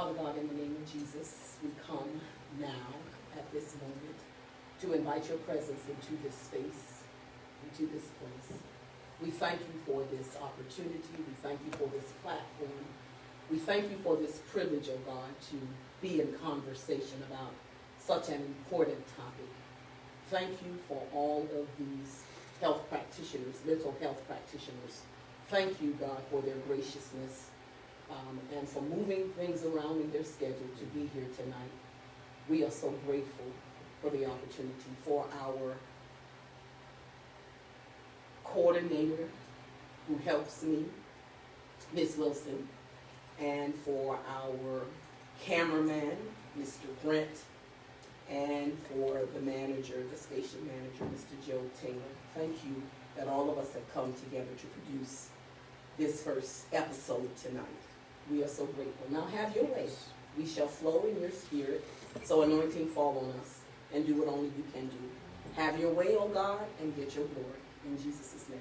Father God, in the name of Jesus, we come now at this moment to invite your presence into this space, into this place. We thank you for this opportunity. We thank you for this platform. We thank you for this privilege, oh God, to be in conversation about such an important topic. Thank you for all of these health practitioners, mental health practitioners. Thank you, God, for their graciousness and for moving things around in their schedule to be here tonight. We are so grateful for the opportunity, for our coordinator who helps me, Ms. Wilson, and for our cameraman, Mr. Brent, and for the manager, the station manager, Mr. Joe Taylor. Thank you that all of us have come together to produce this first episode tonight. We are so grateful. Now have your way. We shall flow in your spirit, so anointing fall on us, and do what only you can do. Have your way, O God, and get your glory. In Jesus' name,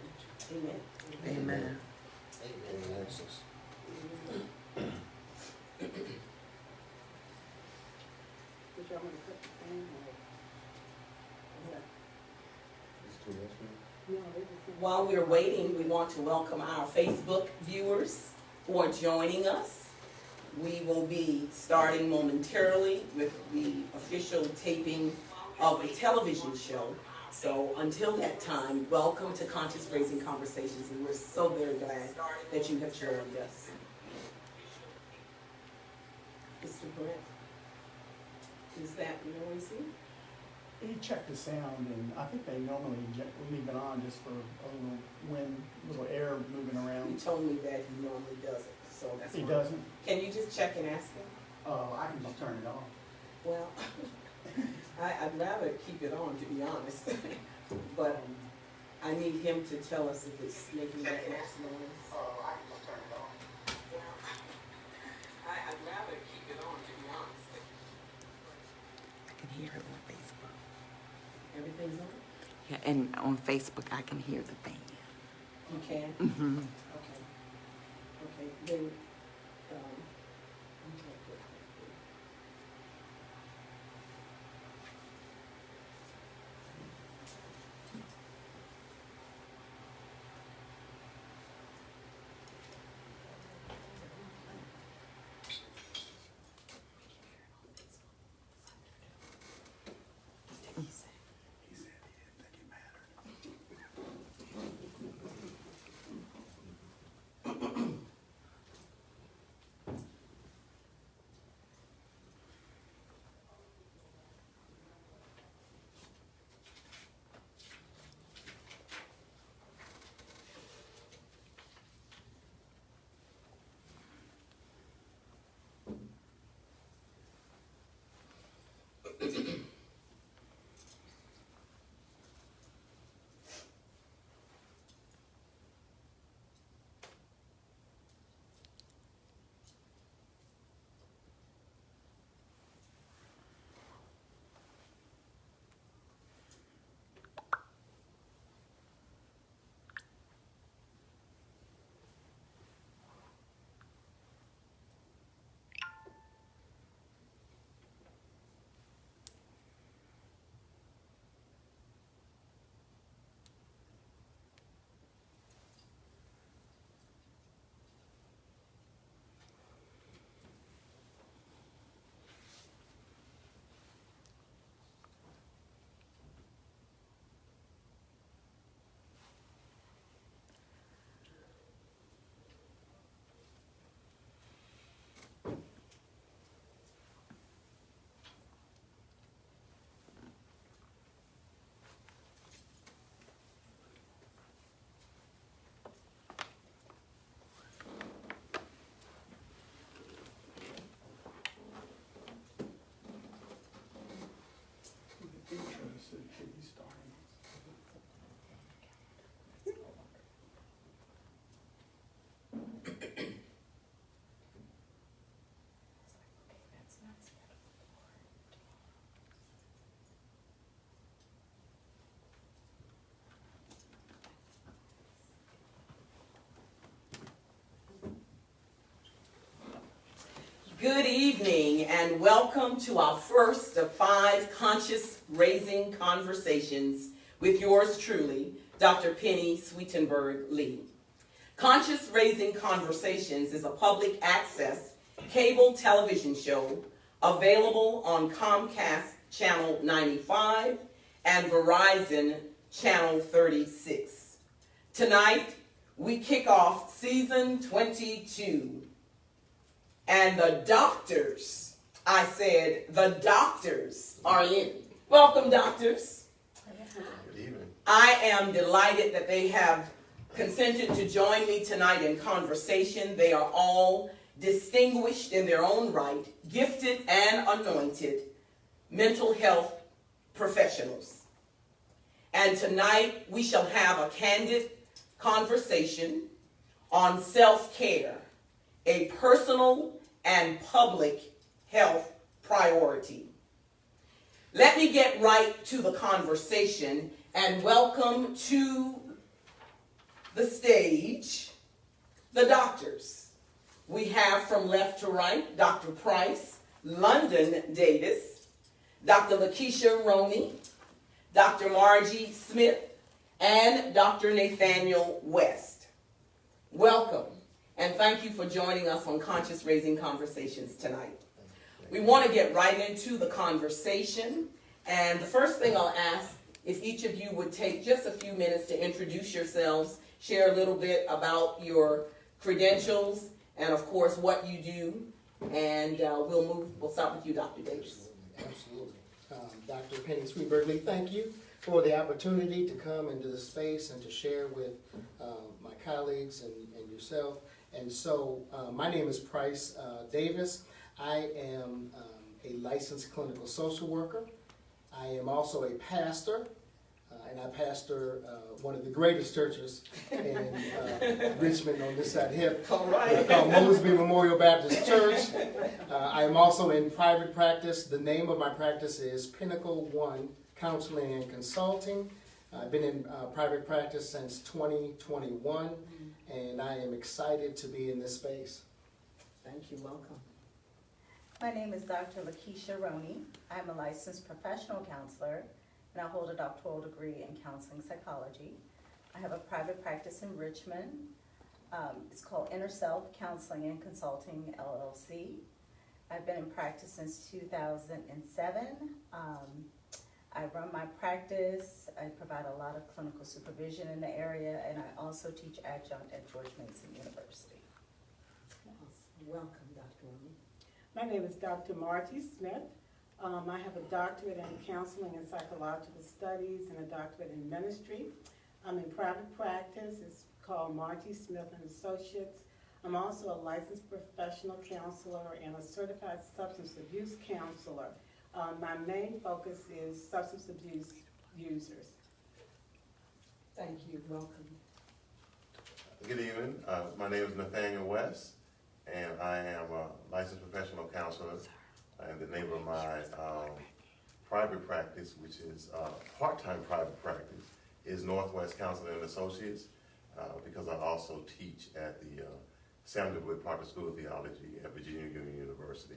amen. Amen. Amen. Did y'all want to cut the thing, or? While we're waiting, we want to welcome our Facebook viewers who are joining us. We will be starting momentarily with the official taping of a television show. So until that time, welcome to Conscious Raising Conversations, and we're so very glad that you have joined us. Mr. Brent, is that noisy? He checked the sound, and I think they normally leave it on just for a little wind, little air moving He around. told me that he normally doesn't, so that's He fine. doesn't? Can you just check and ask him? Oh, I can just turn it off. Well, I'd rather keep it on, to be honest. But I need him to tell us if it's making that much noise. Oh, I can just turn it off. I'd rather keep it on, to be honest. I can hear it on Facebook. Everything's on? Yeah, and on Facebook I can hear the fan. You can? Mm-hmm. Okay. Okay, then, okay, good. He said he didn't think it mattered. Good evening and welcome to our first of 5 conscious raising conversations with yours truly, Dr. Penny Sweetenberg Lee. Conscious Raising Conversations is a public access cable television show available on Comcast Channel 95 and Verizon Channel 36. Tonight, we kick off season 22. And the doctors, I said, the doctors are in. Welcome, doctors. Good evening. I am delighted that they have consented to join me tonight in conversation. They are all distinguished in their own right, gifted and anointed mental health professionals. And tonight we shall have a candid conversation on self-care, a personal and public health priority. Let me get right to the conversation and welcome to the stage the doctors. We have from left to right, Dr. Price, London Davis, Dr. Lakeisha Roney, Dr. Margie Smith, and Dr. Nathaniel West. Welcome, and thank you for joining us on Conscious Raising Conversations tonight. We want to get right into the conversation, and the first thing I'll ask if each of you would take just a few minutes to introduce yourselves, share a little bit about your credentials, and of course what you do, and we'll start with you, Dr. Davis. Absolutely. Dr. Penny Sweetenberg Lee, thank you for the opportunity to come into the space and to share with my colleagues and yourself. And so my name is Price Davis. I am a licensed clinical social worker. I am also a pastor, and I pastor one of the greatest churches in Richmond on this side here, called Mosby Memorial Baptist Church. I am also in private practice. The name of my practice is Pinnacle One Counseling and Consulting. I've been in private practice since 2021, and I am excited to be in this space. Thank you. Welcome. My name is Dr. Lakeisha Roney. I'm a licensed professional counselor, and I hold a doctoral degree in counseling psychology. I have a private practice in Richmond. It's called Inner Self Counseling and Consulting, LLC. I've been in practice since 2007. I run my practice. I provide a lot of clinical supervision in the area, and I also teach adjunct at George Mason University. Welcome, Dr. Roney. My name is Dr. Margie Smith. I have a doctorate in counseling and psychological studies and a doctorate in ministry. I'm in private practice. It's called Margie Smith and Associates. I'm also a licensed professional counselor and a certified substance abuse counselor. My main focus is substance abuse users. Thank you. Welcome. Good evening. My name is Nathaniel West, and I am a licensed professional counselor. And the name of my private practice, which is part-time private practice, is Northwest Counseling and Associates, because I also teach at the Samuel Wood Proctor School of Theology at Virginia Union University.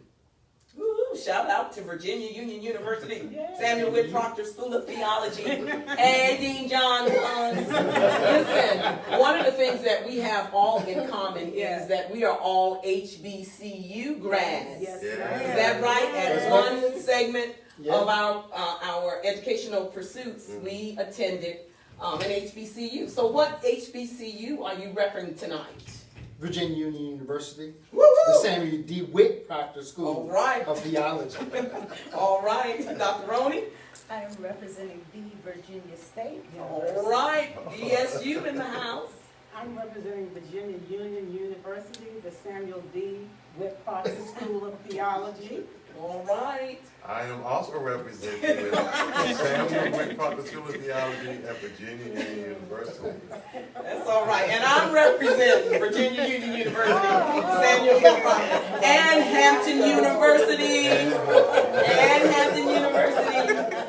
Woo, shout out to Virginia Union University, Yay. Samuel Wood Proctor School of Theology, and Dean John Funds. Listen, one of the things that we have all in common is that we are all HBCU grads. Yes, Yeah. ma'am. Is that right? As That's one segment Yeah. of our educational pursuits, we attended an HBCU. So what HBCU are you repping tonight? Virginia Union University, Woo-woo! the Samuel D. Witt Proctor All School right. of Theology. All right, Dr. Roney. I am representing the Virginia State All University. right, DSU in the house. I'm representing Virginia Union University, the Samuel D. Witt Proctor School of Theology. All right. I am also representing the Samuel Wood Proctor School of Theology at Virginia Union University. That's all right. And I'm representing Virginia Union University, Samuel Wood Proctor, and Hampton University. And Hampton University.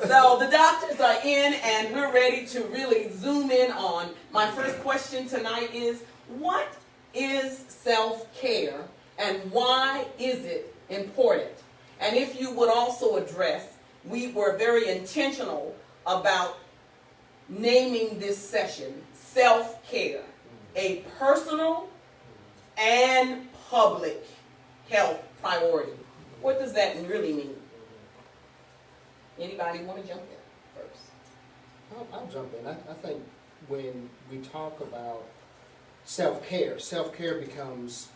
So the doctors are in, and we're ready to really zoom in on. My first question tonight is, what is self-care, And why is it important? And if you would also address, we were very intentional about naming this session self-care, a personal and public health priority. What does that really mean? Anybody want to jump in first? I'll jump in. I think when we talk about self-care becomes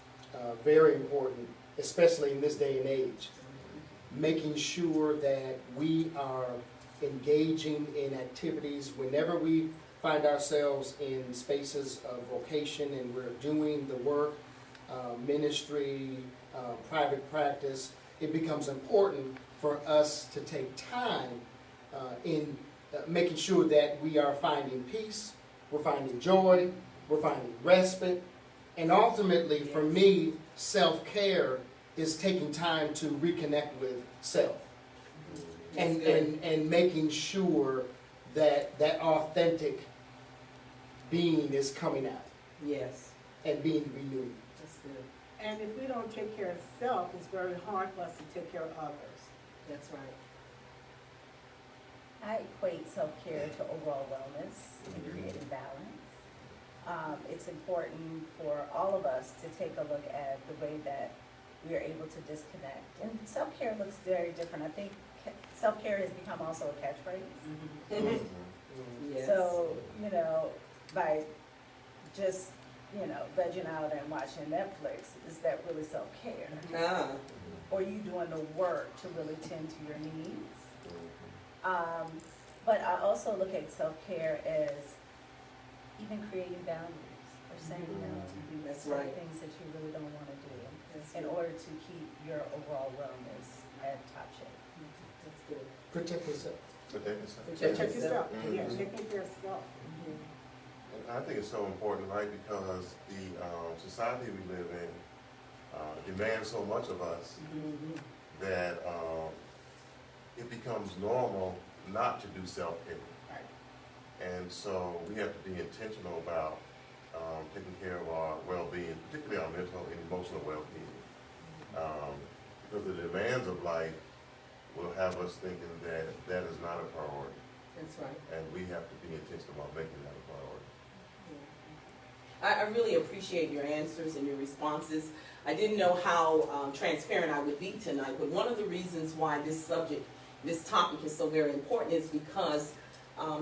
very important, especially in this day and age. Making sure that we are engaging in activities whenever we find ourselves in spaces of vocation and we're doing the work, ministry, private practice, it becomes important for us to take time in making sure that we are finding peace, we're finding joy, we're finding respite, and ultimately for me, self-care is taking time to reconnect with self and making sure that that authentic being is coming out Yes, and being renewed. that's good. And if we don't take care of self, it's very hard for us to take care of others. That's right. I equate self-care to overall wellness and creating balance. It's important for all of us to take a look at the way that we are able to disconnect. And self-care looks very different. I think self-care has become also a catchphrase. Yes. So, by just, vegging out and watching Netflix, is that really self-care? Ah, Or are you doing the work to really tend to your needs? But I also look at self-care as even creating boundaries or saying no to do That's certain right. things that you really don't want to do that's in good. order to keep your overall wellness at top shape. That's good. Protect yourself. Protect yourself. Check yourself. Mhm. Yeah, taking care of self. And I think it's so important, right, because the society we live in demands so much of us Mhm. that it becomes normal not to do self-care. Right. And so we have to be intentional about taking care of our well-being, particularly our mental and emotional well-being. Because the demands of life will have us thinking that that is not a priority, That's right. and we have to be intentional about making that a priority. I really appreciate your answers and your responses. I didn't know how transparent I would be tonight, but one of the reasons why this topic is so very important is because,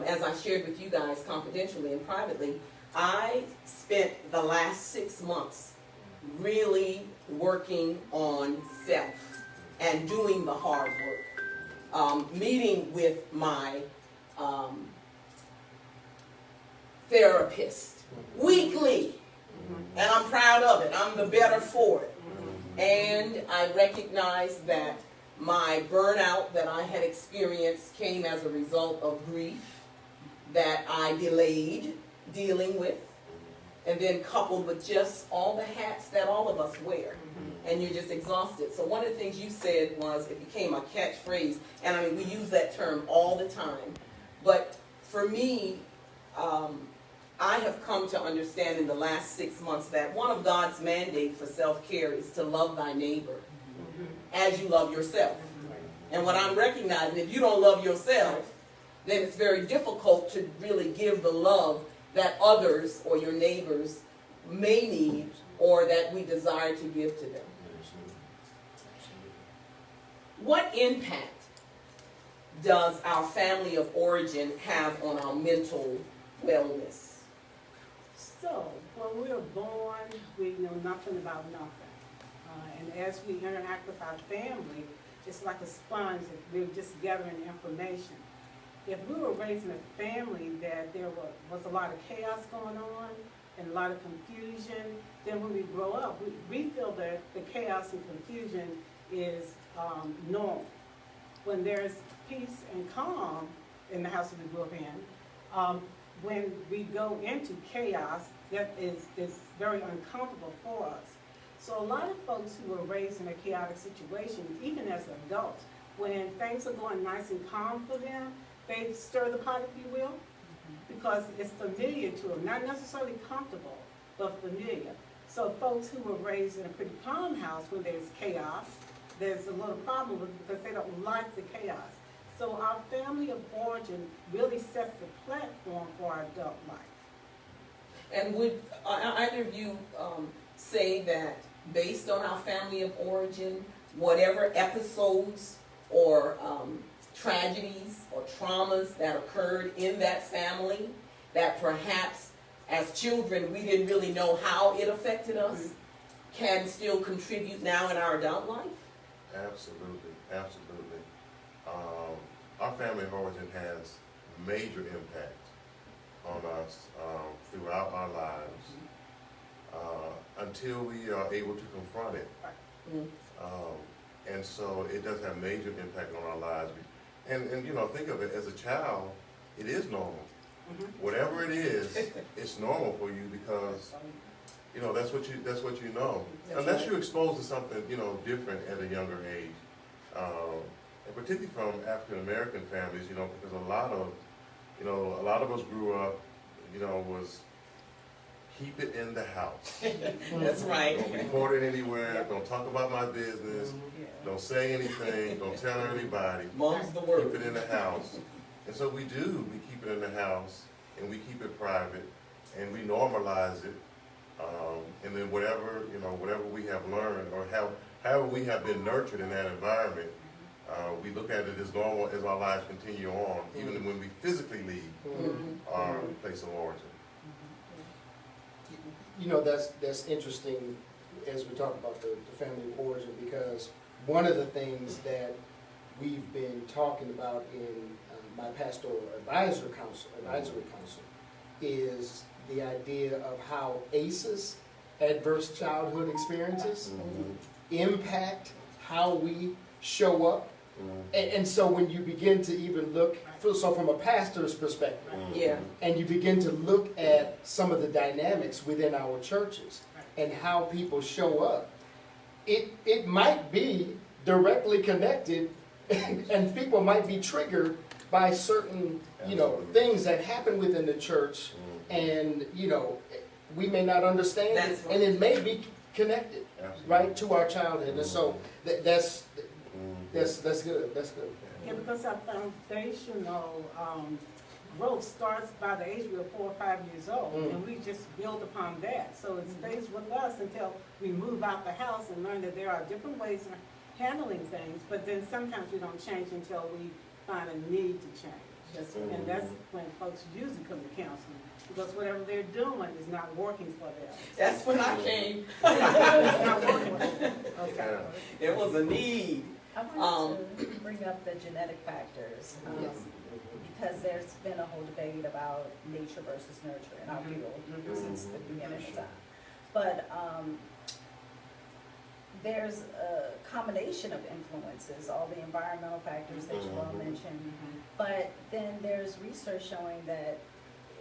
as I shared with you guys confidentially and privately, I spent the last 6 months really working on self and doing the hard work. Meeting with my therapist weekly, and I'm proud of it. I'm the better for it. And I recognize that my burnout that I had experienced came as a result of grief that I delayed dealing with, and then coupled with just all the hats that all of us wear, and you're just exhausted. So one of the things you said was it became a catchphrase, and I mean, we use that term all the time. But for me, I have come to understand in the last 6 months that one of God's mandate for self-care is to love thy neighbor as you love yourself. And what I'm recognizing, if you don't love yourself, then it's very difficult to really give the love that others or your neighbors may need or that we desire to give to them. What impact does our family of origin have on our mental wellness? So, when we were born, we know nothing about nothing. And as we interact with our family, it's like a sponge that we're just gathering information. If we were raised in a family that there was a lot of chaos going on and a lot of confusion, then when we grow up, we feel that the chaos and confusion is normal. When there's peace and calm in the house that we grew up in, when we go into chaos, that is very uncomfortable for us. So a lot of folks who were raised in a chaotic situation, even as adults, when things are going nice and calm for them, they stir the pot, if you will, because it's familiar to them, not necessarily comfortable, but familiar. So folks who were raised in a pretty calm house, when there's chaos, there's a little problem with it because they don't like the chaos. So our family of origin really sets the platform for our adult life. And would either of you say that based on our family of origin, whatever episodes or tragedies or traumas that occurred in that family, that perhaps as children we didn't really know how it affected us, can still contribute now in our adult life? Absolutely, absolutely. Our family of origin has major impact on us throughout our lives until we are able to confront it. And so it does have major impact on our lives. And you know, think of it, as a child, it is normal. Whatever it is, it's normal for you because, you know, that's what you know. Unless you're exposed to something, you know, different at a younger age. And particularly from African American families, you know, because a lot of us grew up, you know, was keep it in the house. That's right. Don't report it anywhere, don't talk about my business, don't say anything, don't tell anybody. Mom's the word. Keep it in the house. And so we keep it in the house, and we keep it private, and we normalize it. And then whatever we have learned, or however we have been nurtured in that environment, we look at it as normal as our lives continue on, even when we physically leave our place of origin. You know, that's interesting as we talk about the family of origin, because one of the things that we've been talking about in my pastoral advisory council is the idea of how ACEs, adverse childhood experiences, impact how we show up. And so when you begin to even look, so from a pastor's perspective, and you begin to look at some of the dynamics within our churches and how people show up, it might be directly connected and people might be triggered by certain, you know, things that happen within the church, and, you know, we may not understand it, and it may be connected, right, to our childhood. And so that's good. That's good. Yeah, because our foundational growth starts by the age we are 4 or 5 years old, and we just build upon that. So it stays with us until we move out the house and learn that there are different ways of handling things, but then sometimes we don't change until we find a need to change. And that's when folks usually come to counseling, because whatever they're doing is not working for them. That's when I came. It's not working for them. Okay. There was a need. I wanted to bring up the genetic factors, because there's been a whole debate about nature versus nurture in our field since the beginning of time. But there's a combination of influences, all the environmental factors that you all mentioned, but then there's research showing that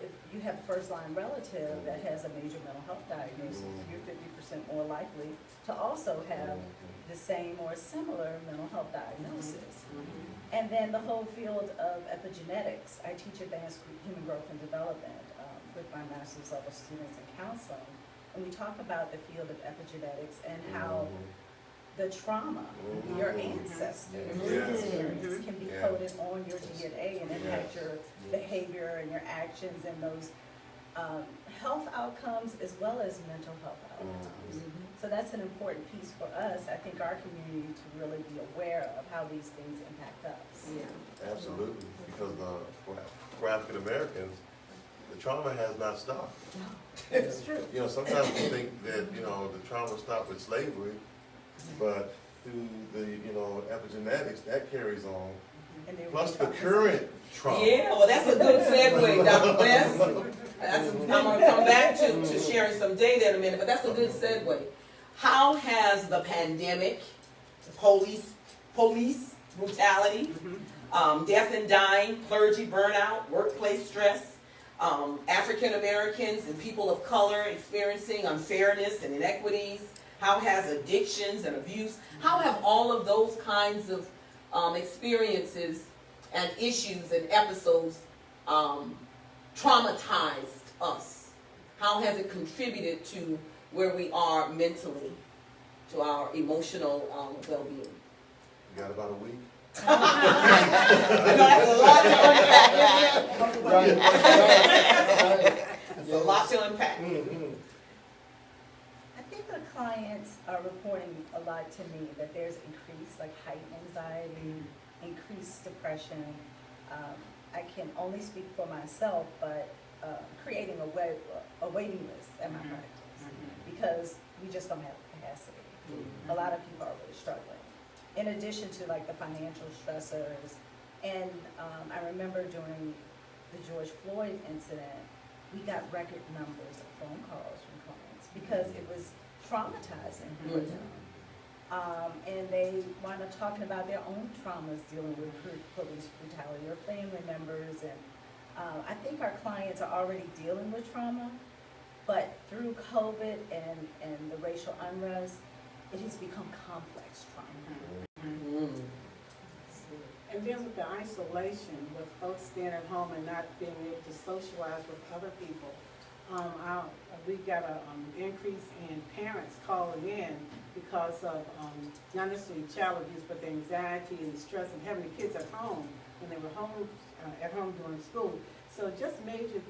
if you have a first-line relative that has a major mental health diagnosis, you're 50% more likely to also have the same or similar mental health diagnosis. And then the whole field of epigenetics. I teach advanced human growth and development with my master's level students in counseling. And we talk about the field of epigenetics and how the trauma your ancestors experienced can be coded on your DNA and impact your behavior and your actions and those health outcomes as well as mental health outcomes. So that's an important piece for us, I think, our community to really be aware of how these things impact us. Absolutely, because for African Americans, the trauma has not stopped. It's true. You know, sometimes we think that, you know, the trauma stopped with slavery, but through the, you know, epigenetics, that carries on. Plus the current trauma. Yeah, well, that's a good segue, Dr. West. I'm going to come back to sharing some data in a minute, but that's a good segue. How has the pandemic, police brutality, death and dying, clergy burnout, workplace stress, African Americans and people of color experiencing unfairness and inequities, how has addictions and abuse, how have all of those kinds of experiences and issues and episodes traumatized us? How has it contributed to where we are mentally, to our emotional well-being. You got about a week? I know that's a lot to unpack, isn't it? Right. It's a lot to unpack. Mhm. I think the clients are reporting a lot to me that there's increased like heightened anxiety, increased depression. I can only speak for myself, but creating a waiting list at my practice because we just don't have capacity. A lot of people are really struggling. In addition to like the financial stressors, and I remember during the George Floyd incident, we got record numbers of phone calls from clients because it was traumatizing for them. And they wound up talking about their own traumas dealing with police brutality or family members. And I think our clients are already dealing with trauma, but through COVID and the racial unrest, it has become complex trauma. And then with the isolation, with folks staying at home and not being able to socialize with other people, we got an increase in parents calling in because of not necessarily child abuse, but the anxiety and the stress of having the kids at home when they were at home during school. So just the major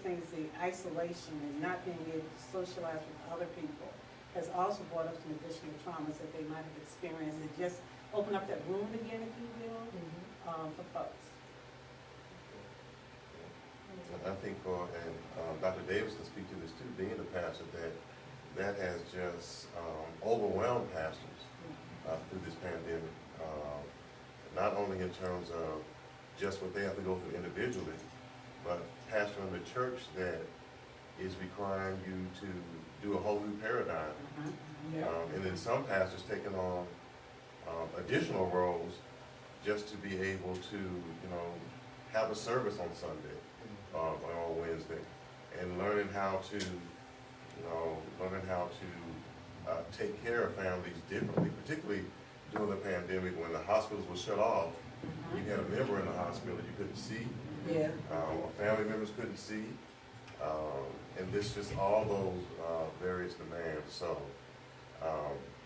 thing is the isolation and not being able to socialize with other people has also brought up some additional traumas that they might have experienced, and just open up that room again, if you will, for folks. I think Dr. Davis can speak to this too, being a pastor, that has just overwhelmed pastors through this pandemic. Not only in terms of just what they have to go through individually, but pastoring the church that is requiring you to do a whole new paradigm. And then some pastors taking on additional roles just to be able to, have a service on Sunday or on Wednesday, and learning how to take care of families differently, particularly during the pandemic when the hospitals were shut off. You had a member in the hospital you couldn't see, or family members couldn't see, and this just all those various demands. So,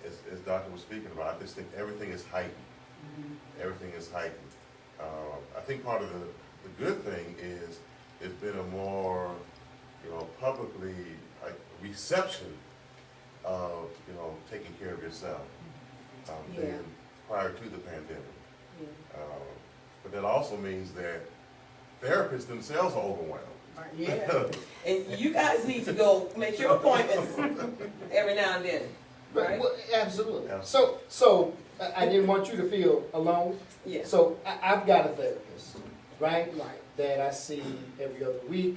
as Doctor was speaking about, I just think everything is heightened. Everything is heightened. I think part of the good thing is it's been a more, publicly reception of, taking care of yourself than prior to the pandemic. But that also means that therapists themselves are overwhelmed. And you guys need to go make your appointments every now and then, right? Well, absolutely. So I didn't want you to feel alone. Yeah. So I've got a therapist, right? That I see every other week,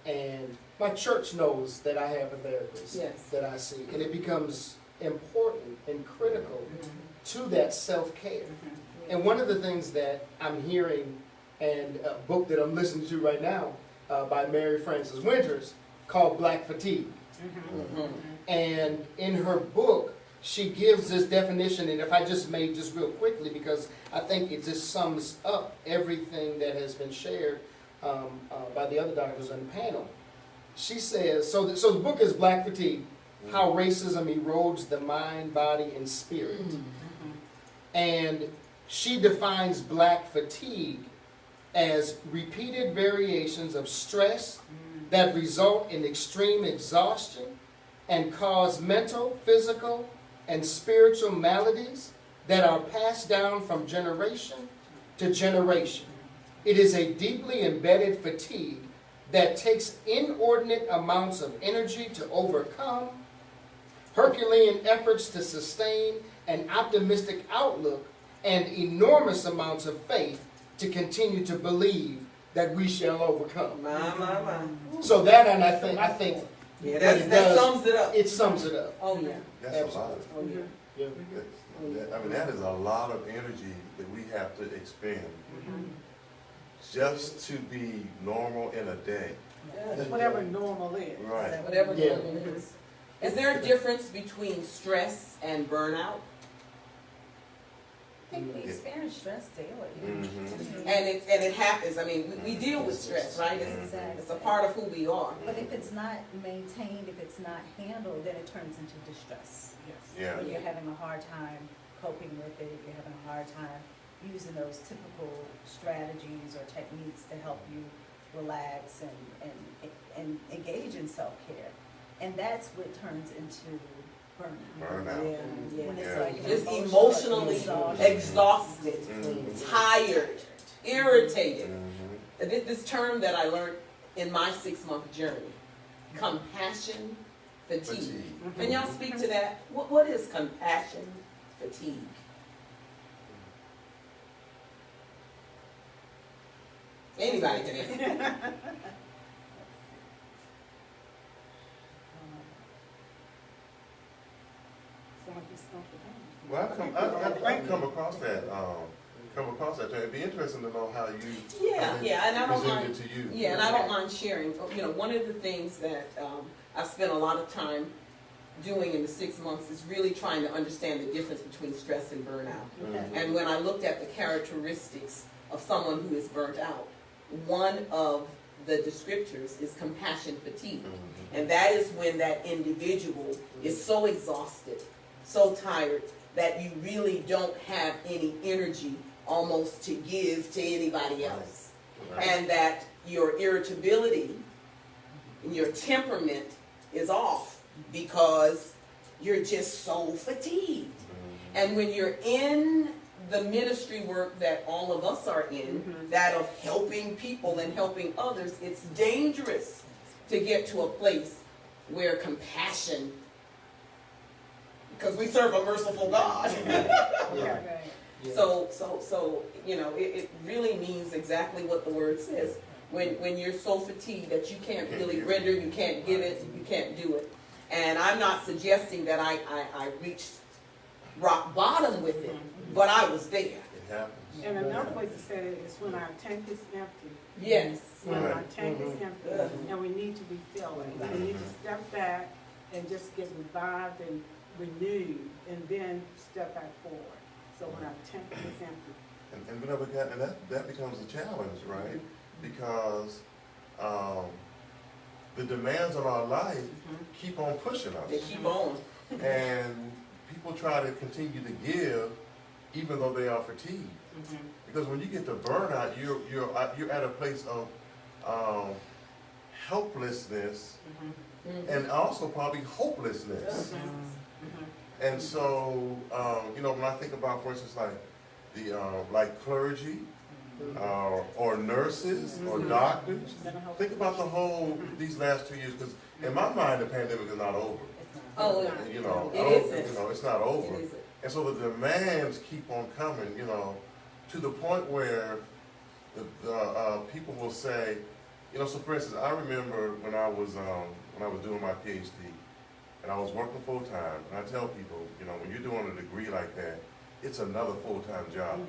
and my church knows that I have a therapist that I see, and it becomes important and critical to that self-care. And one of the things that I'm hearing, and a book that I'm listening to right now by Mary Frances Winters called Black Fatigue. And in her book, she gives this definition, and if I just may, just real quickly, because I think it just sums up everything that has been shared by the other doctors on the panel. She says, so the book is Black Fatigue, How Racism Erodes the Mind, Body, and Spirit. And she defines black fatigue as repeated variations of stress that result in extreme exhaustion and cause mental, physical, and spiritual maladies that are passed down from generation to generation. It is a deeply embedded fatigue that takes inordinate amounts of energy to overcome, Herculean efforts to sustain an optimistic outlook, and enormous amounts of faith to continue to believe that we shall overcome. So that, and I think that sums it up. It sums it up. Oh yeah. That's a lot. Yeah. That is a lot of energy that we have to expend just to be normal in a day. Whatever normal is. Right. Whatever normal is. Is there a difference between stress and burnout? I think we experience stress daily. Mhm. And it happens, I mean, we deal with stress, right? It's a part of who we are. But if it's not maintained, if it's not handled, then it turns into distress. Yes. Yeah. When you're having a hard time coping with it, you're having a hard time using those typical strategies or techniques to help you relax and engage in self-care. And that's what turns into burnout. Burnout. When it's Yeah. like Just an emotionally exhaustion. exhausted, Mhm. tired, irritated. Mhm. This term that I learned in my 6-month journey, compassion fatigue. Fatigue. Can y'all speak to that? What is compassion fatigue? Anybody can answer. Someone can stump it down. Well, I've come across that, It'd be interesting to know how you. Yeah, and I don't presented mind. it to you. Yeah, and I don't mind sharing. You know, one of the things that I've spent a lot of time doing in the 6 months is really trying to understand the difference between stress and burnout. Mhm. And when I looked at the characteristics of someone who is burnt out, one of the descriptors is compassion fatigue. Mhm. And that is when that individual is so exhausted, so tired, that you really don't have any energy almost to give to anybody else. Right. And that your irritability and your temperament is off because you're just so fatigued. Mhm. And when you're in the ministry work that all of us are in, that of helping people and helping others, it's dangerous to get to a place where compassion, because we serve a merciful God. Yeah. Right. Yeah. So you know, it really means exactly what the word says. When you're so fatigued that you can't really render, you can't give it, you can't do it. And I'm not suggesting that I reached rock bottom with it, but I was there. It happens. And another way to say it is when our tank is empty. Yes. When our Right. tank is empty and we need to refill it. We need to step back and just get revived and renewed and then step back forward. So when our tank is empty. And whenever that becomes a challenge, right? Because the demands of our life keep on pushing They us. keep on. And people try to continue to give even though they are fatigued. Because when you get to burnout, you're at a place of helplessness and also probably hopelessness. And so, you know, when I think about, for instance, like the like clergy or nurses or doctors, think about the whole these last 2 years. Because in my mind, the pandemic is not over. Oh, You know, It I don't- isn't. You know, it's not over. it isn't. And so the demands keep on coming, you know, to the point where the people will say, you know, so for instance, I remember when I was doing my PhD and I was working full time, and I tell people, you know, when you're doing a degree like that, it's another full-time job.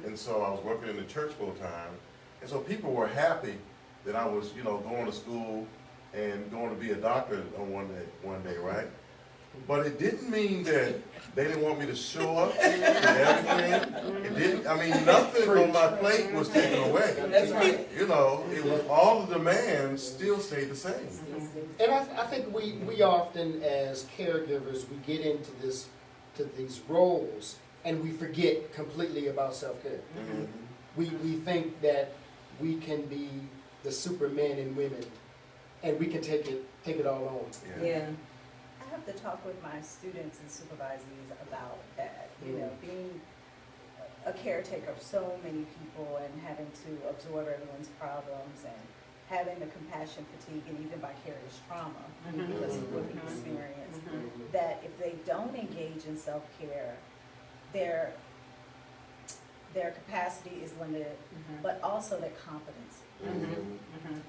And so I was working in the church full-time, and so people were happy that I was, you know, going to school and going to be a doctor on one day, right? But it didn't mean that they didn't want me to show up and everything. It didn't, I mean, nothing on my plate was taken away. That's right. You know, it was, all the demands still stayed the same. And I think we often, as caregivers, we get into these roles and we forget completely about self-care. Mhm. We think that we can be the supermen and women, and we can take it all on. Yeah. I have to talk with my students and supervisees about that, you know, being a caretaker of so many people and having to absorb everyone's problems and having the compassion fatigue and even vicarious trauma because of what we experience, that if they don't engage in self-care, their capacity is limited, but also their competence. Mhm.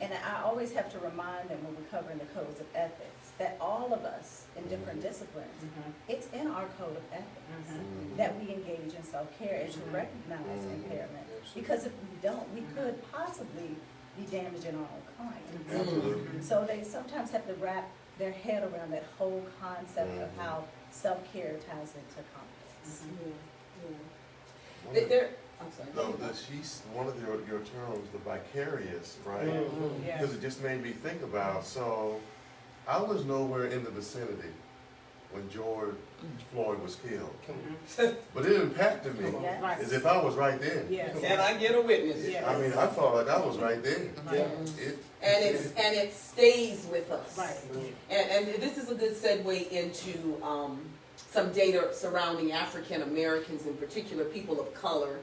And I always have to remind them when we're covering the codes of ethics, that all of us in different disciplines, it's in our code of ethics that we engage in self-care and to recognize impairment. Because if we don't, we could possibly be damaging our own clients. Absolutely. So they sometimes have to wrap their head around that whole concept of how self-care ties into competence. I'm sorry. No, she's, one of your terms, the vicarious, right? Mhm. Yeah. Because it just made me think about, so I was nowhere in the vicinity when George Floyd was killed. But it impacted me Come on. Right. as if I was right there. Yes. Can I get a witness? Yeah. I mean, I felt like I was right there. Yeah. And it stays with us. Right. And this is a good segue into some data surrounding African Americans, in particular people of color.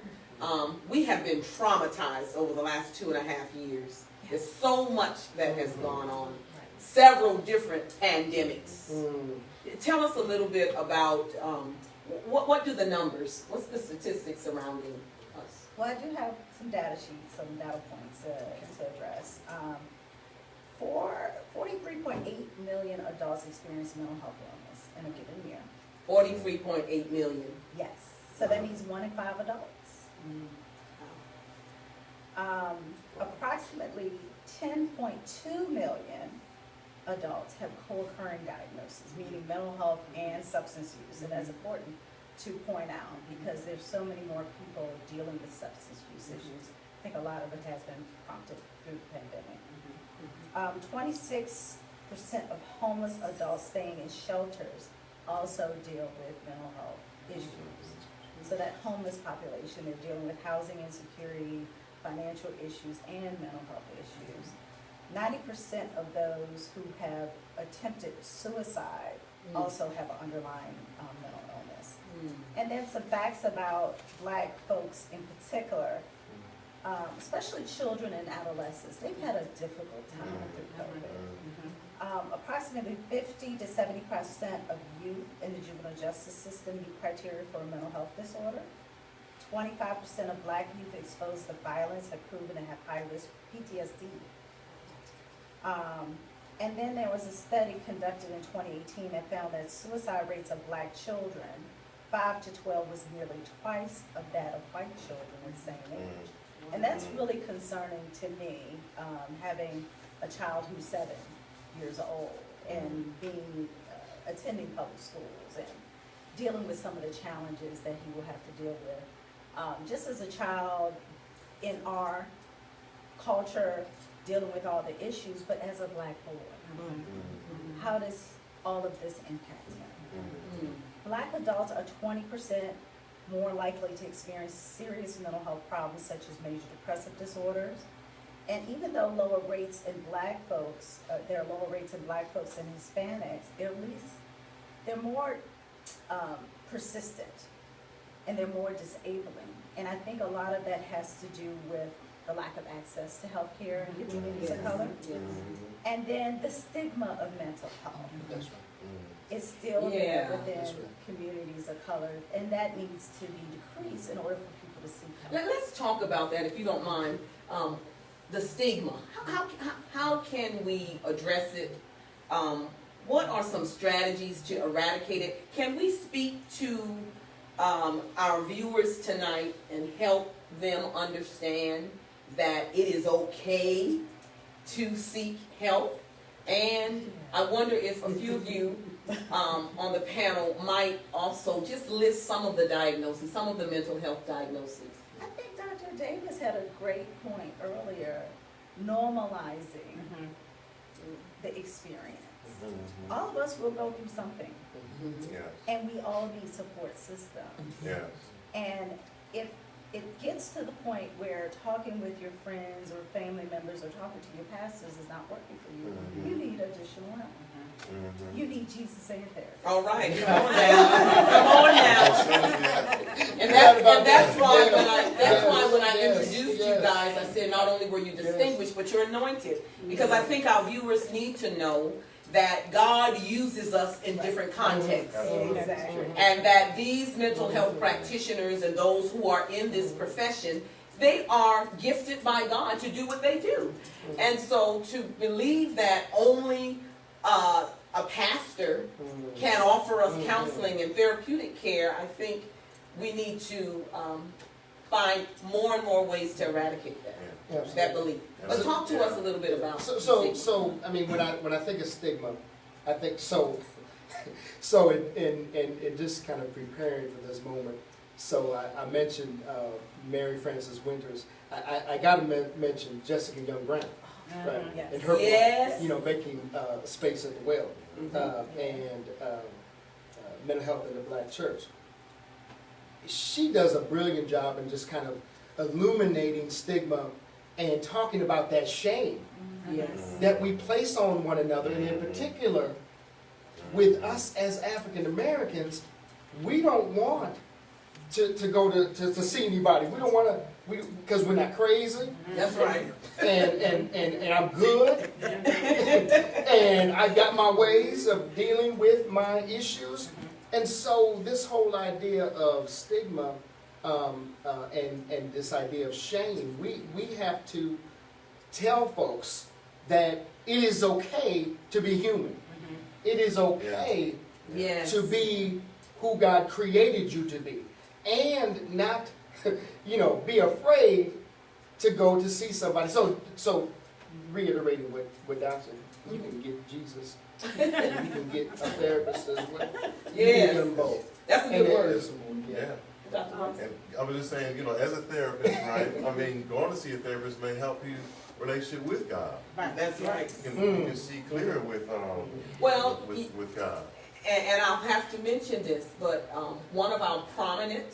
We have been traumatized over the last 2.5 years. There's so much that has gone on. Several different pandemics. Tell us a little bit about what do the numbers, what's the statistics surrounding us? Well, I do have some data sheets, some data points to address. 43.8 million adults experience mental health illness in a given year. 43.8 million. Yes, so that means 1 in 5 adults. Approximately 10.2 million adults have co-occurring diagnoses, meaning mental health and substance use, and that's important to point out because there's so many more people dealing with substance use issues. I think a lot of it has been prompted through the pandemic. 26% of homeless adults staying in shelters also deal with mental health issues. So that homeless population, they're dealing with housing insecurity, financial issues, and mental health issues. 90% of those who have attempted suicide also have an underlying mental illness. And then some facts about Black folks in particular, especially children and adolescents. They've had a difficult time through COVID. Approximately 50 to 70% of youth in the juvenile justice system meet criteria for a mental health disorder. 25% of Black youth exposed to violence have proven to have high-risk PTSD. And then there was a study conducted in 2018 that found that suicide rates of Black children, 5 to 12, was nearly twice of that of white children at the same age. And that's really concerning to me, having a child who's 7 years old and being attending public schools and dealing with some of the challenges that he will have to deal with. Just as a child in our culture, dealing with all the issues, but as a Black boy, how does all of this impact him? Black adults are 20% more likely to experience serious mental health problems such as major depressive disorders. And even though lower rates in Black folks, there are lower rates in Black folks and Hispanics, they're more persistent and they're more disabling. And I think a lot of that has to do with the lack of access to health care in communities of color. And then the stigma of mental health. That's right. Is still there within That's right. communities of color, and that needs to be decreased in order for people to seek help. Let's talk about that, if you don't mind. The stigma. How can we address it? What are some strategies to eradicate it? Can we speak to our viewers tonight and help them understand that it is okay to seek help? And I wonder if a few of you on the panel might also just list some of the diagnoses, some of the mental health diagnoses. I think Dr. Davis had a great point earlier, normalizing the experience. All of us will go through something, Yes, and we all need support systems. yes. And if it gets to the point where talking with your friends or family members or talking to your pastors is not working for you, you need additional help. You need Jesus in your therapy. All right, come on now. Come on now. And that's why when I introduced you guys, I said not only were you distinguished, but you're anointed. Because I think our viewers need to know that God uses us in different contexts. Exactly. And that these mental health practitioners and those who are in this profession, they are gifted by God to do what they do. And so to believe that only a pastor can offer us counseling and therapeutic care, I think we need to find more and more ways to eradicate that belief. But talk to us a little bit about So I mean, when I think of stigma, I think so in just kind of preparing for this moment, So I mentioned Mary Frances Winters. I got to mention Jessica Young Brown, right? Yes. And her Yes. work, you know, making space at the well, and mental health in the Black church. She does a brilliant job in just kind of illuminating stigma and talking about that shame Yes. that we place on one another, and in particular, with us as African Americans, we don't want to go to see anybody. We don't want to, because we're not crazy, That's right. and I'm good, and I got my ways of dealing with my issues, and so this whole idea of stigma and this idea of shame, we have to tell folks that it is okay to be human. It is okay Yes. to be who God created you to be, and not, you know, be afraid to go to see somebody. So reiterating what Doc said, you can get Jesus, and you can get a therapist as well. You Yes. can get them both. That's a And good there word. is some more, Yeah. Dr. Ross? And I was just saying, you know, as a therapist, right, I mean, going to see a therapist may help you relationship with God. That's right. You can see clearer with Well, with God. And I'll have to mention this, but one of our prominent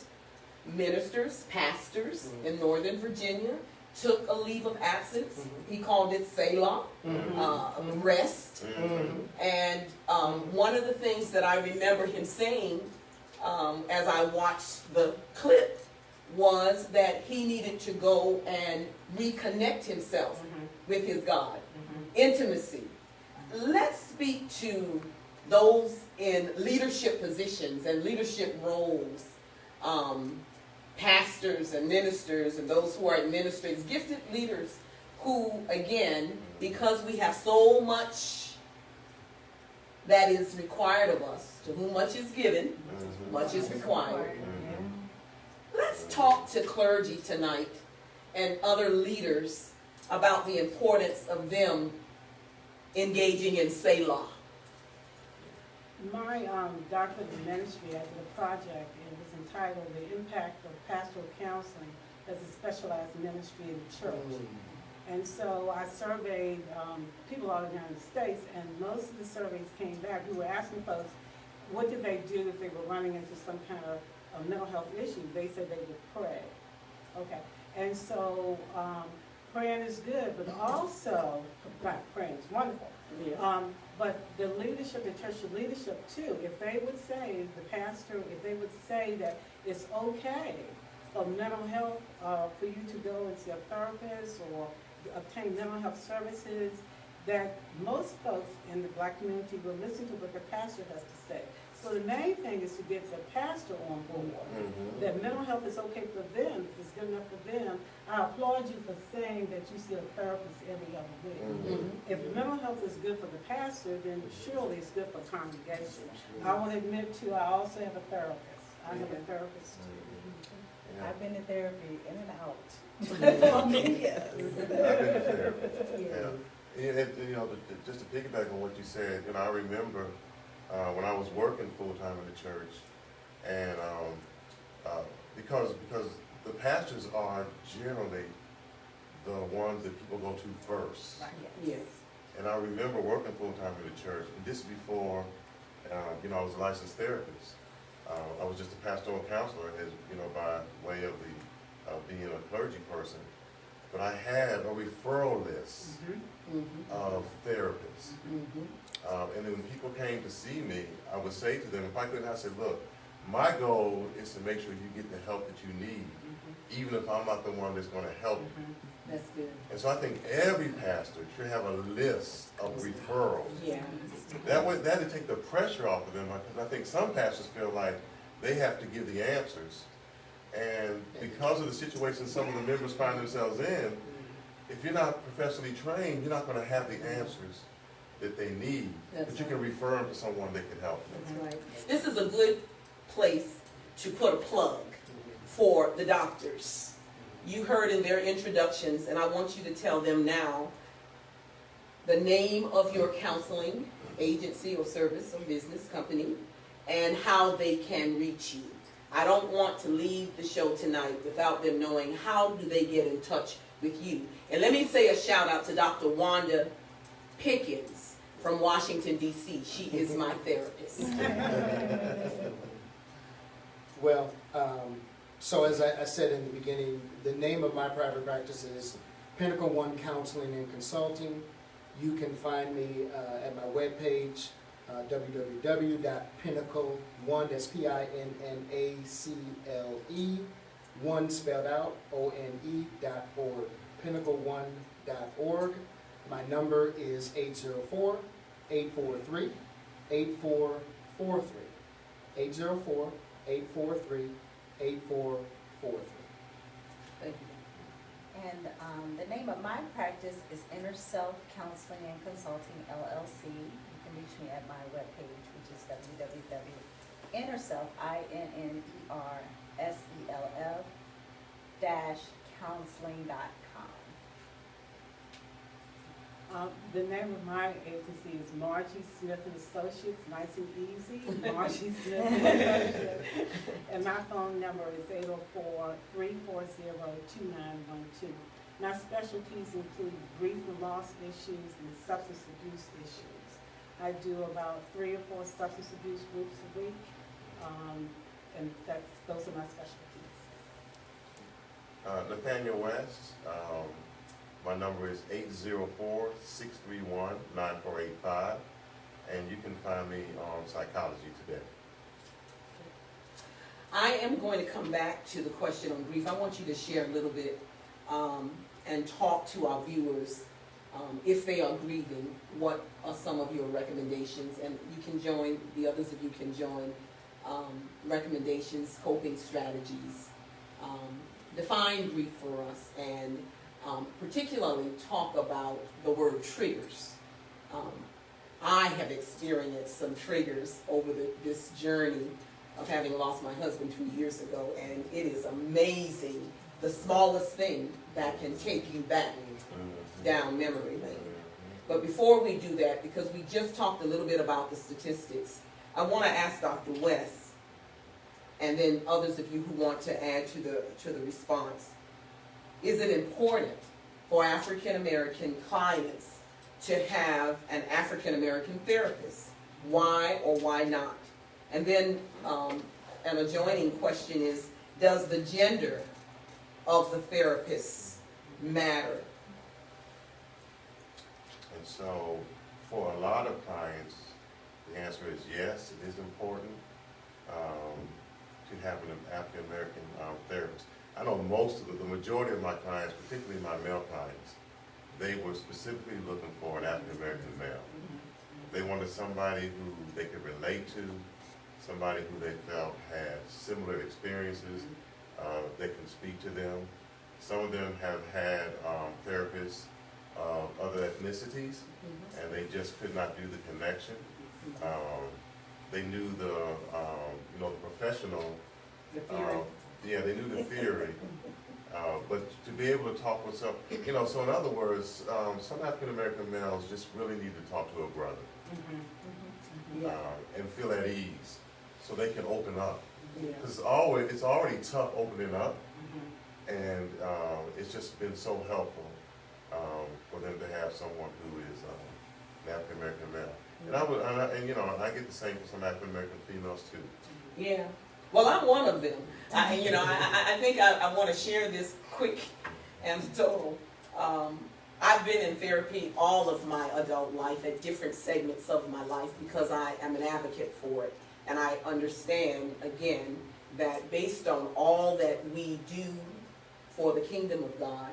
ministers, pastors in Northern Virginia, took a leave of absence. He called it Selah, rest. And one of the things that I remember him saying as I watched the clip was that he needed to go and reconnect himself with his God. Intimacy. Let's speak to those in leadership positions and leadership roles, pastors and ministers and those who are administrators, gifted leaders who, again, because we have so much that is required of us, to whom much is given, much is required. Let's talk to clergy tonight and other leaders about the importance of them engaging in Selah. My doctorate in ministry, I did a project, and it was entitled The Impact of Pastoral Counseling as a Specialized Ministry in the Church. And so I surveyed people all around the States, and most of the surveys came back. We were asking folks, what did they do if they were running into some kind of mental health issue? They said they would pray. Okay, and so praying is good, but also, not praying is wonderful. But the leadership, the church leadership too, if they would say, the pastor, if they would say that it's okay for mental health, for you to go and see a therapist or obtain mental health services, that most folks in the Black community will listen to what the pastor has to say. So the main thing is to get the pastor on board, that mental health is okay for them, if it's good enough for them. I applaud you for saying that you see a therapist every other week. If mental health is good for the pastor, then surely it's good for congregation. I will admit too, I also have a therapist. I have a therapist too. I've been in therapy in and out. I've been to therapy. And, you know, just to piggyback on what you said, you know, I remember when I was working full-time in the church, and because the pastors are generally the ones that people go to first. Yes. And I remember working full-time in the church, and this before, you know, I was a licensed therapist. I was just a pastoral counselor, as you know, by way of being a clergy person. But I had a referral list of therapists. And then when people came to see me, I would say to them, if I couldn't, I said, look, my goal is to make sure you get the help that you need, even if I'm not the one that's going to help you. That's good. And so I think every pastor should have a list of referrals. Yeah. That would take the pressure off of them, because I think some pastors feel like they have to give the answers. And because of the situation some of the members find themselves in, if you're not professionally trained, you're not going to have the answers that they need. That's But you can refer them to someone that can help them. That's right. This is a good place to put a plug for the doctors. You heard in their introductions, and I want you to tell them now the name of your counseling agency or service or business company and how they can reach you. I don't want to leave the show tonight without them knowing how do they get in touch with you. And let me say a shout out to Dr. Wanda Pickens from Washington, D.C. She is my therapist. Well, so as I said in the beginning, the name of my private practice is Pinnacle One Counseling and Consulting. You can find me at my webpage, www.pinnacle1, that's P-I-N-N-A-C-L-E, 1 spelled out, O-N-E.org, pinnacle1.org. My number is 804-843-8443, 804-843-8443. Thank you. And the name of my practice is Inner Self Counseling and Consulting, LLC. You can reach me at my webpage, which is www.innerself, INNERSELF-counseling.com. The name of my agency is Margie Smith and Associates, nice and easy, Margie Smith and Associates. And my phone number is 804-340-2912. My specialties include grief and loss issues and substance abuse issues. I do about 3 or 4 substance abuse groups a week, and those are my specialties. Nathaniel West, my number is 804-631-9485, and you can find me on Psychology Today. I am going to come back to the question on grief. I want you to share a little bit and talk to our viewers. If they are grieving, what are some of your recommendations? And you can join, the others of you can join recommendations, coping strategies. Define grief for us, and particularly talk about the word triggers. I have experienced some triggers over this journey of having lost my husband 2 years ago, and it is amazing the smallest thing that can take you back down memory lane. But before we do that, because we just talked a little bit about the statistics, I want to ask Dr. West, and then others of you who want to add to the response, is it important for African American clients to have an African American therapist? Why or why not? And then an adjoining question is, does the gender of the therapist matter? And so, for a lot of clients, the answer is yes, it is important to have an African American therapist. I know most of the majority of my clients, particularly my male clients, they were specifically looking for an African American male. They wanted somebody who they could relate to, somebody who they felt had similar experiences, that can speak to them. Some of them have had therapists of other ethnicities, and they just could not do the connection. They knew the professional, they knew the theory, but to be able to talk with some, so in other words, some African American males just really need to talk to a brother and feel at ease, so they can open up. Because it's already tough opening up, and it's just been so helpful for them to have someone who is an African American male. And I get the same for some African American females too. Yeah. Well, I'm one of them. I think I want to share this quick anecdotal. I've been in therapy all of my adult life at different segments of my life because I am an advocate for it. And I understand, again, that based on all that we do for the kingdom of God,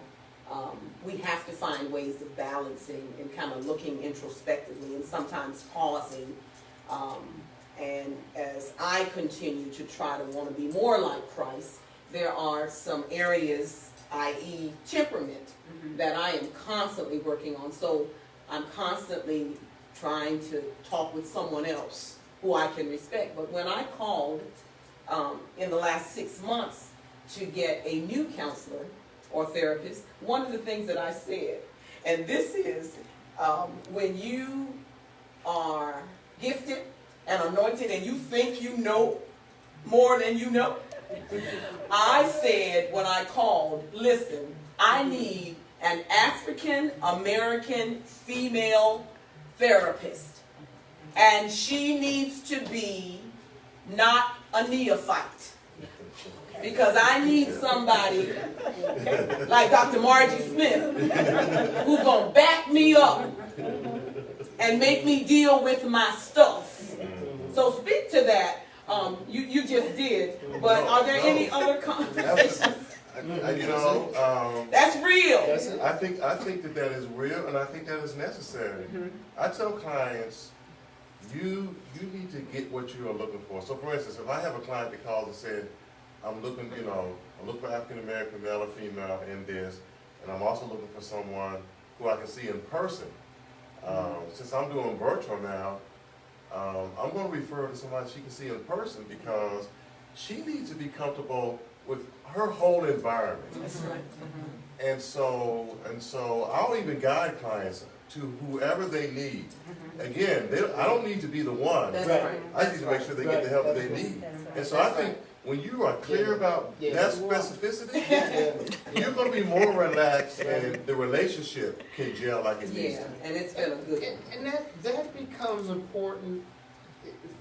we have to find ways of balancing and kind of looking introspectively and sometimes pausing. And as I continue to try to want to be more like Christ, there are some areas, i.e. temperament, that I am constantly working on. So I'm constantly trying to talk with someone else who I can respect. But when I called in the last 6 months to get a new counselor or therapist, one of the things that I said, and this is when you are gifted and anointed and you think you know more than you know, I said when I called, listen, I need an African American female therapist. And she needs to be not a neophyte. Because I need somebody like Dr. Margie Smith who's going to back me up and make me deal with my stuff. So speak to that. You just did. But are there any other conversations? That's real. I think that is real, and I think that is necessary. I tell clients, you need to get what you are looking for. So, for instance, if I have a client that calls and said, I'm looking for African American male or female in this, and I'm also looking for someone who I can see in person. Since I'm doing virtual now, I'm going to refer to somebody she can see in person because she needs to be comfortable with her whole environment. That's right. And so I'll even guide clients to whoever they need. Again, I don't need to be the one. That's right. I just need to make sure they get the help that they need. And so I think when you are clear about that specificity, you're going to be more relaxed and the relationship can gel like it needs to. And it's been a good one. And that becomes important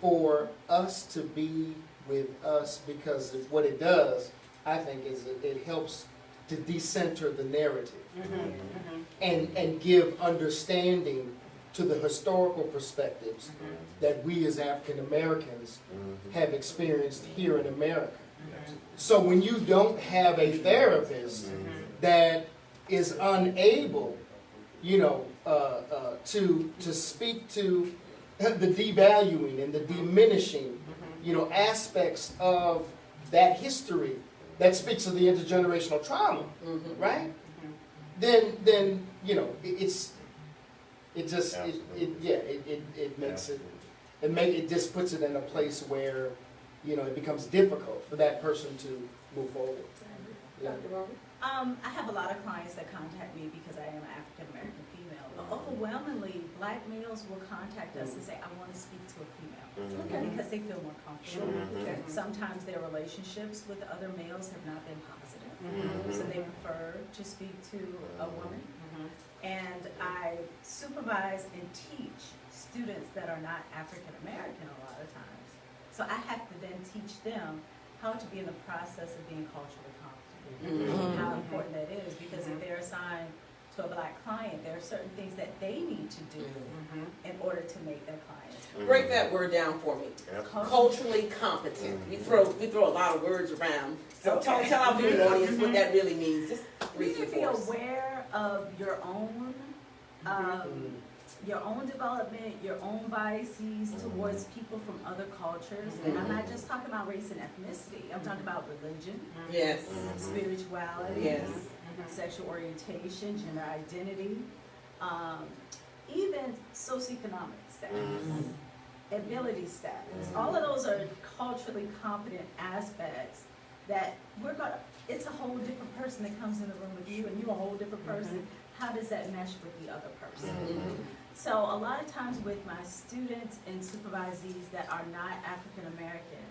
for us to be with us, because what it does, I think, is it helps to decenter the narrative and give understanding to the historical perspectives that we as African Americans have experienced here in America. So when you don't have a therapist that is unable, to speak to the devaluing and the diminishing, aspects of that history that speaks of the intergenerational trauma, right? Then it just puts it in a place where it becomes difficult for that person to move forward. Yeah. I have a lot of clients that contact me because I am an African American female. But overwhelmingly, Black males will contact us and say, I want to speak to a female. Because they feel more comfortable. Sometimes their relationships with other males have not been positive. So they prefer to speak to a woman. And I supervise and teach students that are not African American a lot of times. So I have to then teach them how to be in the process of being culturally competent. How important that is, because if they're assigned to a Black client, there are certain things that they need to do in order to make their clients. Break that word down for me. Culturally competent. We throw a lot of words around. So tell our viewing audience what that really means. Just briefly be for us. aware of your own development, your own biases towards people from other cultures. And I'm not just talking about race and ethnicity. I'm talking about religion, Yes. spirituality, Yes. sexual orientation, gender identity, even socioeconomic status, ability status. All of those are culturally competent aspects that it's a whole different person that comes in the room with you, and you're a whole different person. How does that mesh with the other person? So a lot of times with my students and supervisees that are not African American,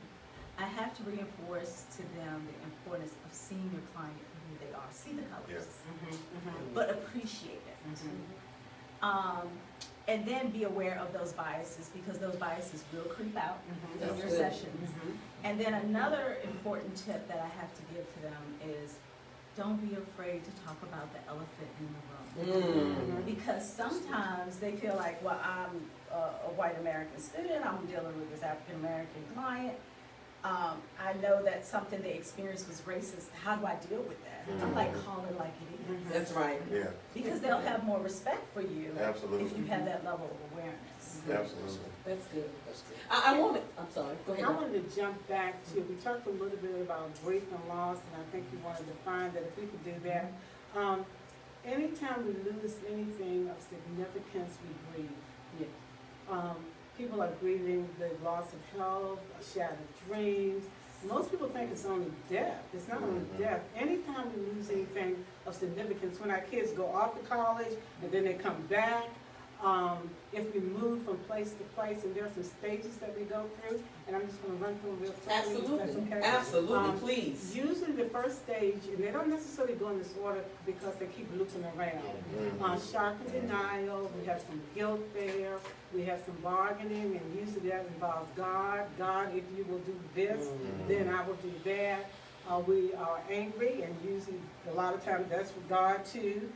I have to reinforce to them the importance of seeing your client for who they are. See the colors, but appreciate it. And then be aware of those biases, because those biases will creep out in your sessions. And then another important tip that I have to give to them is, don't be afraid to talk about the elephant in the room. Because sometimes they feel like, well, I'm a white American student, I'm dealing with this African American client. I know that something they experienced was racist. How do I deal with that? I'm like, call it like it is. That's right. Yeah. Because they'll have more respect for you if you have that level of awareness. Absolutely. That's good. That's good. I'm sorry, go ahead. I wanted to jump back to, we talked a little bit about grief and loss, and I think you wanted to find that if we could do that. Anytime we lose anything of significance, we grieve. People are grieving the loss of health, shattered dreams. Most people think it's only death. It's not only death. Anytime we lose anything of significance, when our kids go off to college and then they come back, if we move from place to place, and there are some stages that we go through, and I'm just gonna run through them real quickly, if that's Absolutely, okay? absolutely, please. Usually the first stage, and they don't necessarily go in this order because they keep looping around. Shock and denial, we have some guilt there, we have some bargaining, and usually that involves God, if you will do this, then I will do that. We are angry, and usually a lot of times that's with God too.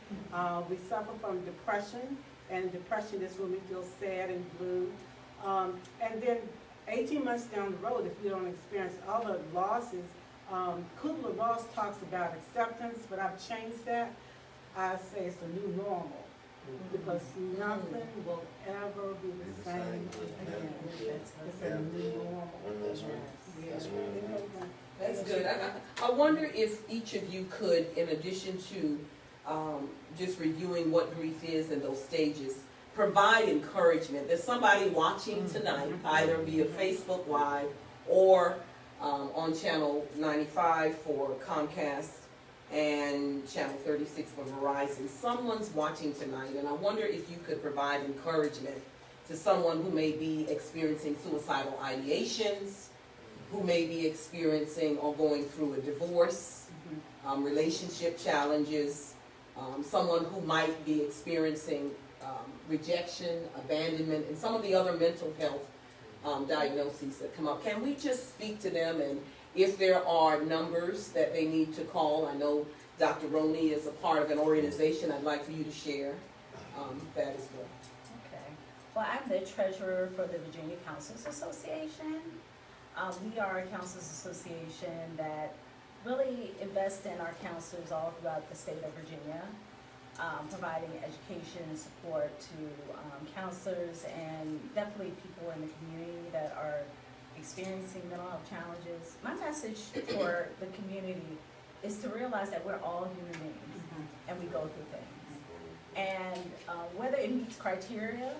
We suffer from depression, and depression is when we feel sad and blue. And then 18 months down the road, if we don't experience other losses, Kubler-Ross talks about acceptance, but I've changed that. I say it's a new normal, because nothing will ever be the same again. It's a new normal. That's good. I wonder if each of you could, in addition to just reviewing what grief is and those stages, provide encouragement. There's somebody watching tonight, either via Facebook Live or on channel 95 for Comcast and channel 36 for Verizon. Someone's watching tonight, and I wonder if you could provide encouragement to someone who may be experiencing suicidal ideations, who may be experiencing or going through a divorce, relationship challenges, someone who might be experiencing rejection, abandonment, and some of the other mental health diagnoses that come up. Can we just speak to them, and if there are numbers that they need to call? I know Dr. Roney is a part of an organization. I'd like for you to share that as well. Okay. Well, I'm the treasurer for the Virginia Counselors Association. We are a counselors association that really invests in our counselors all throughout the state of Virginia, providing education and support to counselors and definitely people in the community that are experiencing mental health challenges. My message for the community is to realize that we're all human beings and we go through things. And whether it meets criteria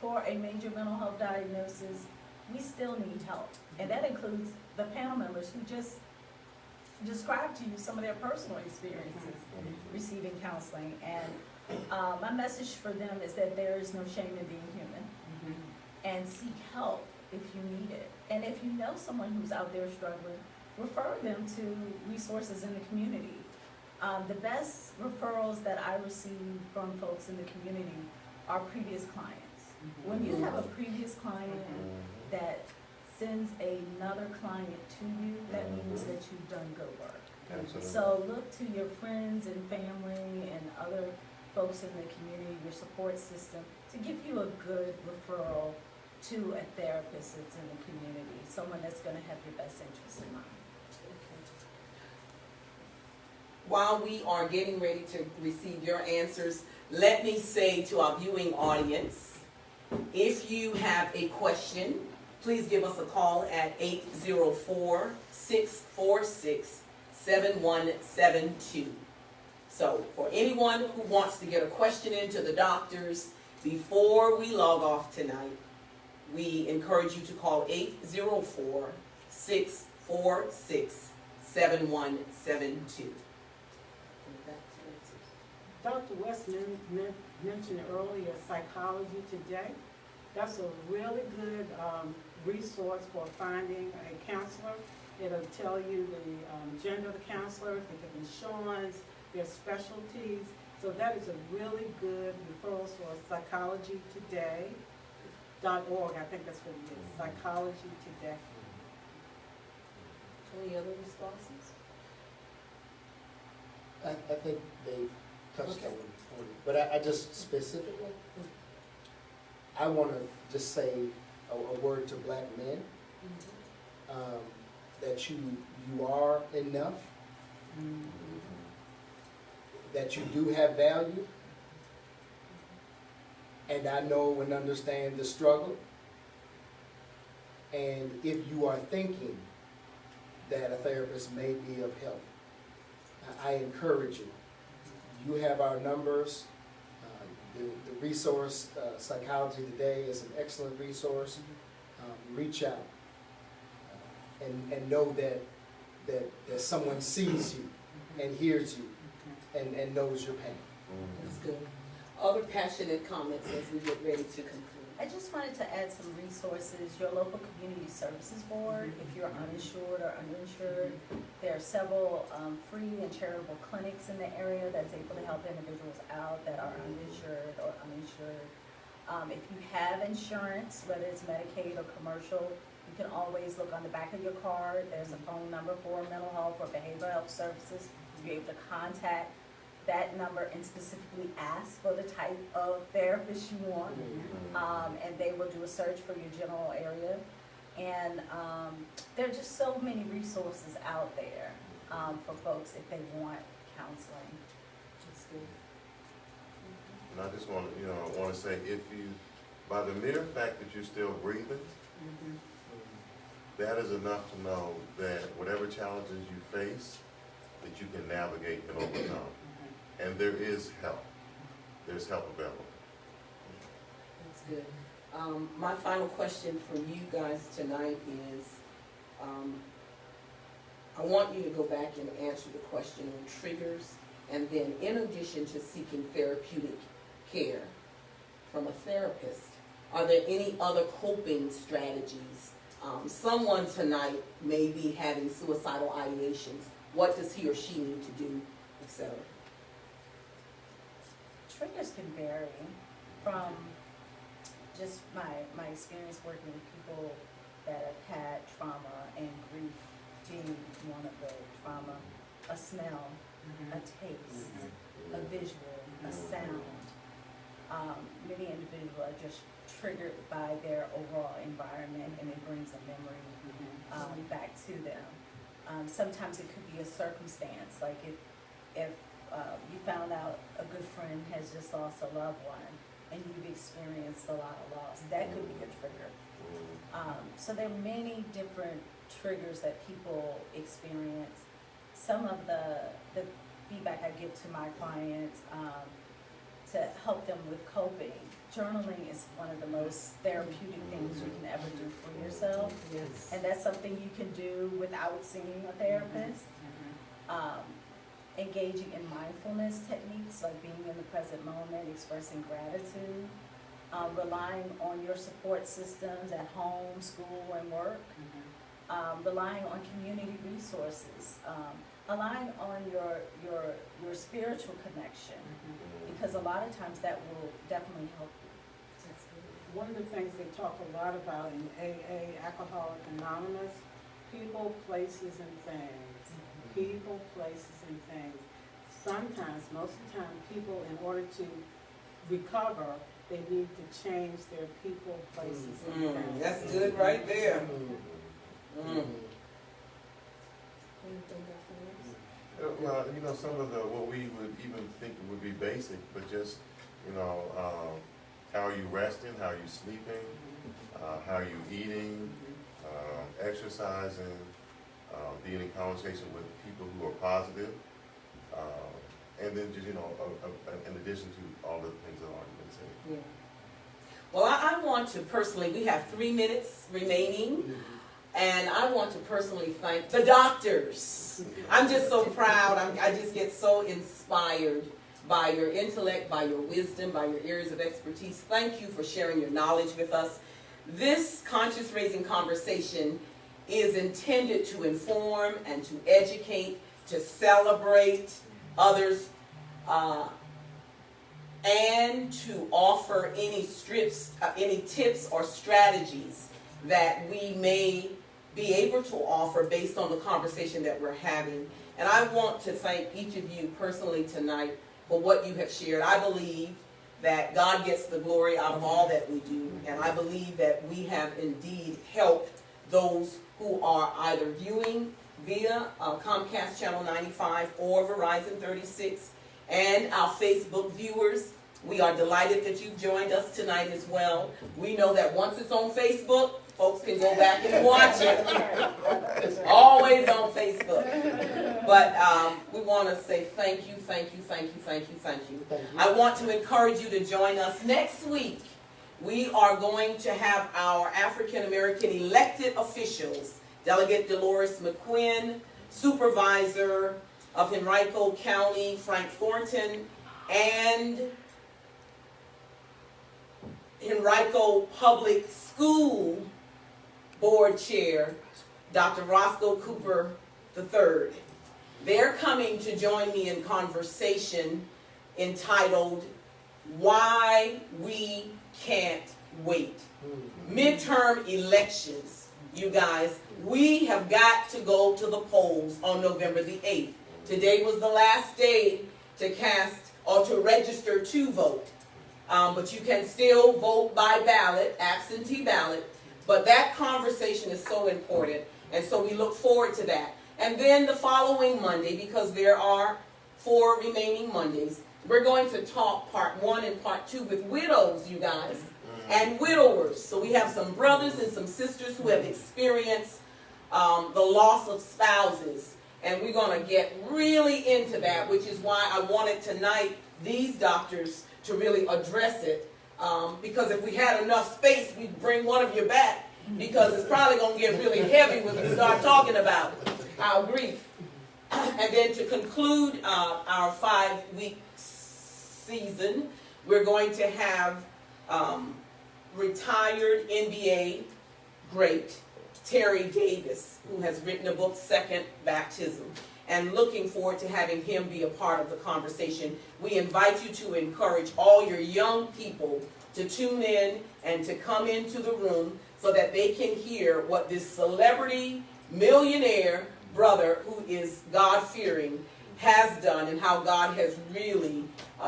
for a major mental health diagnosis, we still need help. And that includes the panel members who just described to you some of their personal experiences receiving counseling. And my message for them is that there is no shame in being human, and seek help if you need it. And if you know someone who's out there struggling, refer them to resources in the community. The best referrals that I receive from folks in the community are previous clients. When you have a previous client that sends another client to you, that means that you've done good work. Absolutely. So look to your friends and family and other folks in the community, your support system, to give you a good referral to a therapist that's in the community, someone that's going to have your best interests in mind. While we are getting ready to receive your answers, let me say to our viewing audience, if you have a question, please give us a call at 804-646-7172. So for anyone who wants to get a question into the doctors before we log off tonight, we encourage you to call 804-646-7172. Dr. West mentioned earlier Psychology Today. That's a really good resource for finding a counselor. It'll tell you the gender of the counselor, if they have insurance, their specialties. So that is a really good referral for psychologytoday.org. I think that's what it is, Psychology Today. Any other responses? I think they touched on it, but I just specifically, I want to just say a word to black men, that you are enough, that you do have value, and I know and understand the struggle, and if you are thinking that a therapist may be of help, I encourage you. You have our numbers. The resource, Psychology Today, is an excellent resource. Reach out and know that someone sees you and hears you and knows your pain. That's good. Other passionate comments as we get ready to conclude. I just wanted to add some resources. Your local community services board, if you're uninsured or underinsured, there are several free and charitable clinics in the area that's able to help individuals out that are uninsured or uninsured. If you have insurance, whether it's Medicaid or commercial, you can always look on the back of your card. There's a phone number for mental health or behavioral health services. You're able to contact that number and specifically ask for the type of therapist you want. And they will do a search for your general area. And there are just so many resources out there for folks if they want counseling. That's good. And I just want to say, if you, by the mere fact that you're still breathing, that is enough to know that whatever challenges you face, that you can navigate and overcome. And there is help. There's help available. That's good. My final question for you guys tonight is, I want you to go back and answer the question on triggers, and then in addition to seeking therapeutic care from a therapist, are there any other coping strategies? Someone tonight may be having suicidal ideations. What does he or she need to do, etc.? Triggers can vary from just my experience working with people that have had trauma, and grief being one of the trauma, a smell, a taste, a visual, a sound. Many individuals are just triggered by their overall environment, and it brings a memory back to them. Sometimes it could be a circumstance, like if you found out a good friend has just lost a loved one and you've experienced a lot of loss, that could be a trigger. So there are many different triggers that people experience. Some of the feedback I give to my clients to help them with coping, journaling is one of the most therapeutic things you can ever do for yourself. Yes. And that's something you can do without seeing a therapist. Engaging in mindfulness techniques, like being in the present moment, expressing gratitude, relying on your support systems at home, school, and work, relying on community resources, relying on your spiritual connection, because a lot of times that will definitely help you. One of the things they talk a lot about in AA, Alcoholics Anonymous, people, places, and things. People, places, and things. Sometimes, most of the time, people, in order to recover, they need to change their people, places, and things. That's good right there. Well, some of what we would even think would be basic, but just, how are you resting, how are you sleeping, how are you eating, exercising, being in conversation with people who are positive, and then just, in addition to all the things that already been said. Yeah. Well, I want to personally, we have 3 minutes remaining, and I want to personally thank the doctors. I'm just so proud. I just get so inspired by your intellect, by your wisdom, by your areas of expertise. Thank you for sharing your knowledge with us. This conscious raising conversation is intended to inform and to educate, to celebrate others, and to offer any tips or strategies that we may be able to offer based on the conversation that we're having. And I want to thank each of you personally tonight for what you have shared. I believe that God gets the glory out of all that we do, and I believe that we have indeed helped those who are either viewing via Comcast Channel 95 or Verizon 36, and our Facebook viewers. We are delighted that you've joined us tonight as well. We know that once it's on Facebook, folks can go back and watch it. It's always on Facebook. But we want to say thank you, thank you, thank you, thank you, thank you. I want to encourage you to join us next week. We are going to have our African American elected officials, Delegate Dolores McQuinn, Supervisor of Henrico County, Frank Thornton, and Henrico Public School Board Chair, Dr. Roscoe Cooper III. They're coming to join me in conversation entitled, Why We Can't Wait. Midterm elections, you guys. We have got to go to the polls on November the 8th. Today was the last day to cast or to register to vote. But you can still vote by ballot, absentee ballot. But that conversation is so important. And so we look forward to that. And then the following Monday, because there are 4 remaining Mondays, we're going to talk part 1 and part 2 with widows, you guys, and widowers. So we have some brothers and some sisters who have experienced the loss of spouses. And we're going to get really into that, which is why I wanted tonight these doctors to really address it. Because if we had enough space, we'd bring one of you back, because it's probably going to get really heavy when we start talking about our grief. And then to conclude our 5-week season, we're going to have retired NBA great Terry Davis, who has written a book, Second Baptism, and looking forward to having him be a part of the conversation. We invite you to encourage all your young people to tune in and to come into the room so that they can hear what this celebrity millionaire brother who is God-fearing has done, and how God has really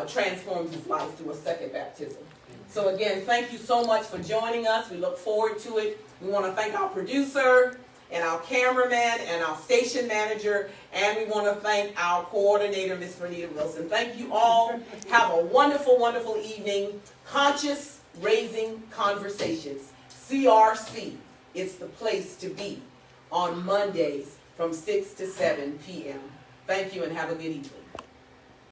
transformed his life through a second baptism. So again, thank you so much for joining us. We look forward to it. We want to thank our producer and our cameraman and our station manager, and we want to thank our coordinator, Ms. Renita Wilson. Thank you all. Have a wonderful, wonderful evening. Conscious Raising Conversations, CRC. It's the place to be on Mondays from 6 to 7 p.m. Thank you and have a good evening.